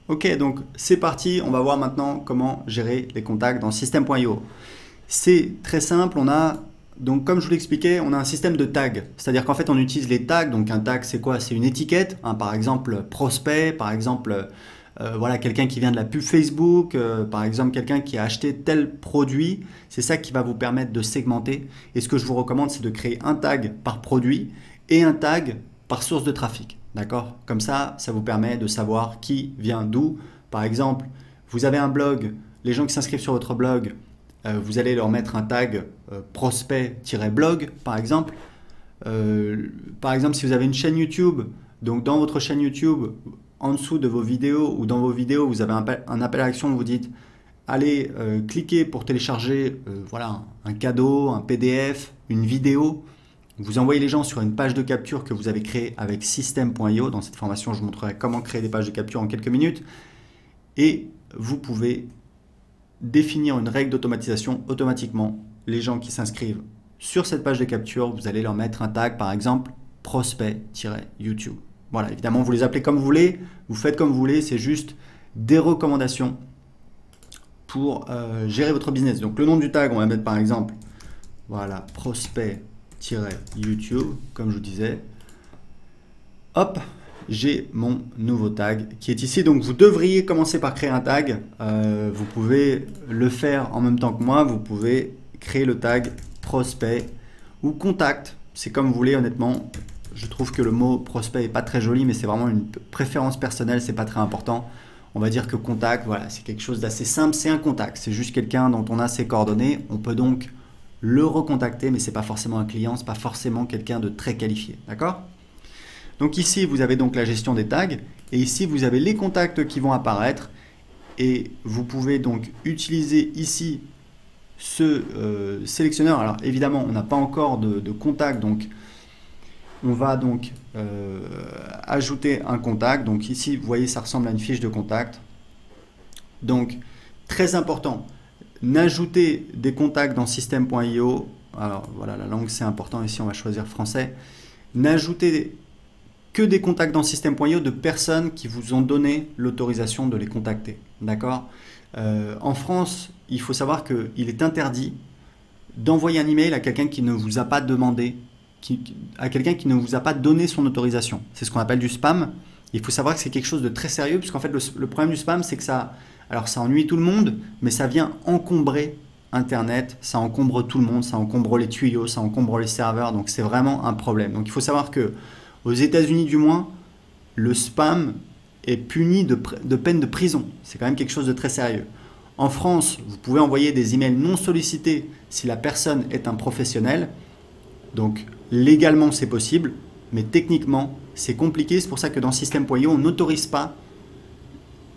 Ok, donc c'est parti, on va voir maintenant comment gérer les contacts dans System.io. C'est très simple, donc comme je vous l'expliquais, on a un système de tags. C'est-à-dire qu'en fait on utilise les tags, donc un tag c'est quoi? C'est une étiquette, hein, par exemple prospect, par exemple voilà, quelqu'un qui vient de la pub Facebook, par exemple quelqu'un qui a acheté tel produit, c'est ça qui va vous permettre de segmenter. Et ce que je vous recommande c'est de créer un tag par produit et un tag par source de trafic. D'accord? Comme ça vous permet de savoir qui vient d'où. Par exemple, vous avez un blog, les gens qui s'inscrivent sur votre blog, vous allez leur mettre un tag prospect-blog, par exemple. Par exemple, si vous avez une chaîne YouTube, donc dans votre chaîne YouTube, en dessous de vos vidéos ou dans vos vidéos, vous avez un appel à l'action, vous dites allez cliquez pour télécharger voilà, un cadeau, un PDF, une vidéo. Vous envoyez les gens sur une page de capture que vous avez créée avec System.io. Dans cette formation, je vous montrerai comment créer des pages de capture en quelques minutes. Et vous pouvez définir une règle d'automatisation automatiquement. Les gens qui s'inscrivent sur cette page de capture, vous allez leur mettre un tag, par exemple, prospect-YouTube. Voilà, évidemment, vous les appelez comme vous voulez, vous faites comme vous voulez, c'est juste des recommandations pour gérer votre business. Donc le nom du tag, on va mettre par exemple, voilà, prospect-YouTube, comme je vous disais. Hop, j'ai mon nouveau tag qui est ici. Donc vous devriez commencer par créer un tag. Vous pouvez le faire en même temps que moi. Vous pouvez créer le tag prospect ou contact. C'est comme vous voulez, honnêtement. Je trouve que le mot prospect n'est pas très joli, mais c'est vraiment une préférence personnelle, c'est pas très important. On va dire que contact, voilà, c'est quelque chose d'assez simple, c'est un contact. C'est juste quelqu'un dont on a ses coordonnées. On peut donc le recontacter, mais c'est pas forcément un client, c'est pas forcément quelqu'un de très qualifié. D'accord ? Donc ici, vous avez donc la gestion des tags et ici, vous avez les contacts qui vont apparaître et vous pouvez donc utiliser ici ce sélectionneur. Alors évidemment, on n'a pas encore de contact, donc on va donc ajouter un contact. Donc ici, vous voyez, ça ressemble à une fiche de contact. Donc, très important, n'ajoutez des contacts dans System.io. Alors voilà, la langue c'est important, ici on va choisir français. N'ajoutez que des contacts dans System.io de personnes qui vous ont donné l'autorisation de les contacter. D'accord ? En France, il faut savoir qu'il est interdit d'envoyer un email à quelqu'un qui ne vous a pas demandé, à quelqu'un qui ne vous a pas donné son autorisation. C'est ce qu'on appelle du spam. Il faut savoir que c'est quelque chose de très sérieux, puisqu'en fait, le problème du spam, c'est que ça ennuie tout le monde, mais ça vient encombrer Internet, ça encombre tout le monde, ça encombre les tuyaux, ça encombre les serveurs, donc c'est vraiment un problème. Donc il faut savoir que aux États-Unis du moins, le spam est puni de peine de prison. C'est quand même quelque chose de très sérieux. En France, vous pouvez envoyer des emails non sollicités si la personne est un professionnel. Donc légalement c'est possible, mais techniquement c'est compliqué. C'est pour ça que dans System.io, on n'autorise pas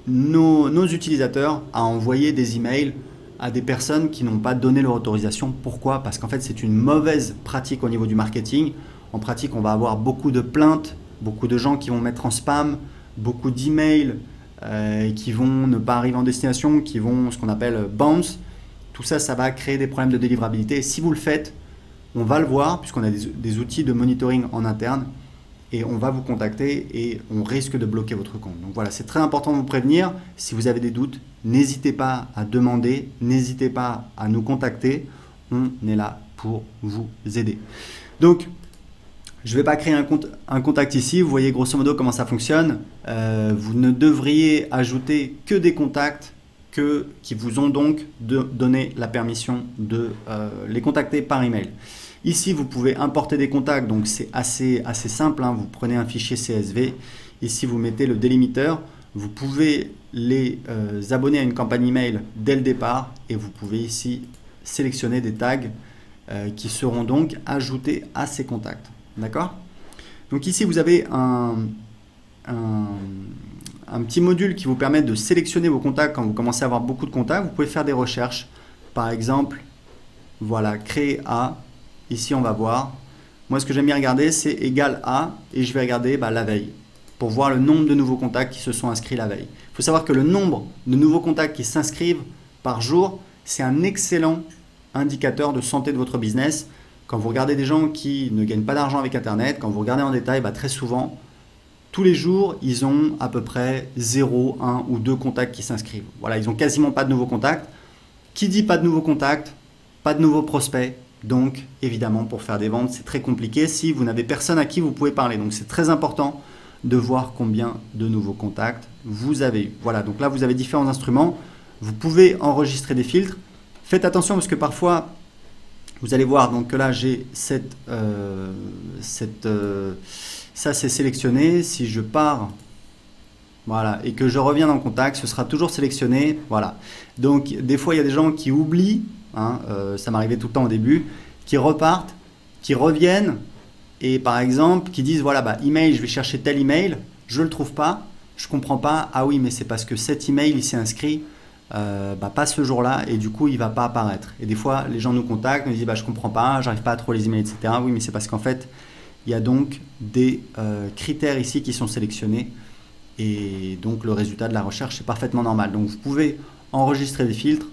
nos utilisateurs à envoyer des emails à des personnes qui n'ont pas donné leur autorisation. Pourquoi? Parce qu'en fait c'est une mauvaise pratique au niveau du marketing. En pratique, on va avoir beaucoup de plaintes, beaucoup de gens qui vont mettre en spam, beaucoup d'emails qui vont ne pas arriver en destination, qui vont ce qu'on appelle bounce. Tout ça, ça va créer des problèmes de délivrabilité. Et si vous le faites, on va le voir puisqu'on a des outils de monitoring en interne et on va vous contacter et on risque de bloquer votre compte. Donc voilà, c'est très important de vous prévenir. Si vous avez des doutes, n'hésitez pas à demander, n'hésitez pas à nous contacter. On est là pour vous aider. Donc, je ne vais pas créer un contact ici. Vous voyez grosso modo comment ça fonctionne. Vous ne devriez ajouter que des contacts qui vous ont donc donné la permission de les contacter par email. Ici, vous pouvez importer des contacts. Donc, c'est assez simple, hein. Vous prenez un fichier CSV. Ici, vous mettez le délimiteur. Vous pouvez les abonner à une campagne email dès le départ. Et vous pouvez ici sélectionner des tags qui seront donc ajoutés à ces contacts. D'accord? Donc ici, vous avez un petit module qui vous permet de sélectionner vos contacts quand vous commencez à avoir beaucoup de contacts. Vous pouvez faire des recherches. Par exemple, voilà, créer à. Ici, on va voir. Moi, ce que j'aime bien regarder, c'est égal à, et je vais regarder la veille pour voir le nombre de nouveaux contacts qui se sont inscrits la veille. Il faut savoir que le nombre de nouveaux contacts qui s'inscrivent par jour, c'est un excellent indicateur de santé de votre business. Quand vous regardez des gens qui ne gagnent pas d'argent avec Internet, quand vous regardez en détail, très souvent, tous les jours, ils ont à peu près 0, 1 ou 2 contacts qui s'inscrivent. Voilà, ils n'ont quasiment pas de nouveaux contacts. Qui dit pas de nouveaux contacts, pas de nouveaux prospects. Donc, évidemment, pour faire des ventes, c'est très compliqué si vous n'avez personne à qui vous pouvez parler. Donc, c'est très important de voir combien de nouveaux contacts vous avez eu. Voilà, donc là, vous avez différents instruments. Vous pouvez enregistrer des filtres. Faites attention parce que parfois, vous allez voir donc que là, j'ai ça c'est sélectionné. Si je pars, voilà, et que je reviens dans le contact, ce sera toujours sélectionné. Voilà. Donc, des fois, il y a des gens qui oublient, hein, ça m'arrivait tout le temps au début, qui repartent, qui reviennent, et par exemple, qui disent, voilà, bah, email, je vais chercher tel email, je ne le trouve pas, je ne comprends pas, ah oui, mais c'est parce que cet email, il s'est inscrit, pas ce jour-là, et du coup, il ne va pas apparaître. Et des fois, les gens nous contactent, nous disent, bah, je ne comprends pas, j'arrive pas à trouver les emails, etc. Oui, mais c'est parce qu'en fait, il y a donc des critères ici qui sont sélectionnés, et donc le résultat de la recherche est parfaitement normal. Donc vous pouvez enregistrer des filtres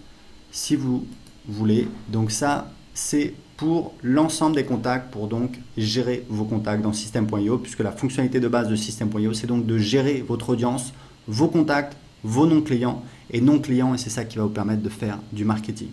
si vous voulez. Donc ça, c'est pour l'ensemble des contacts, pour donc gérer vos contacts dans System.io, puisque la fonctionnalité de base de System.io, c'est donc de gérer votre audience, vos contacts, vos non clients et non clients, et c'est ça qui va vous permettre de faire du marketing.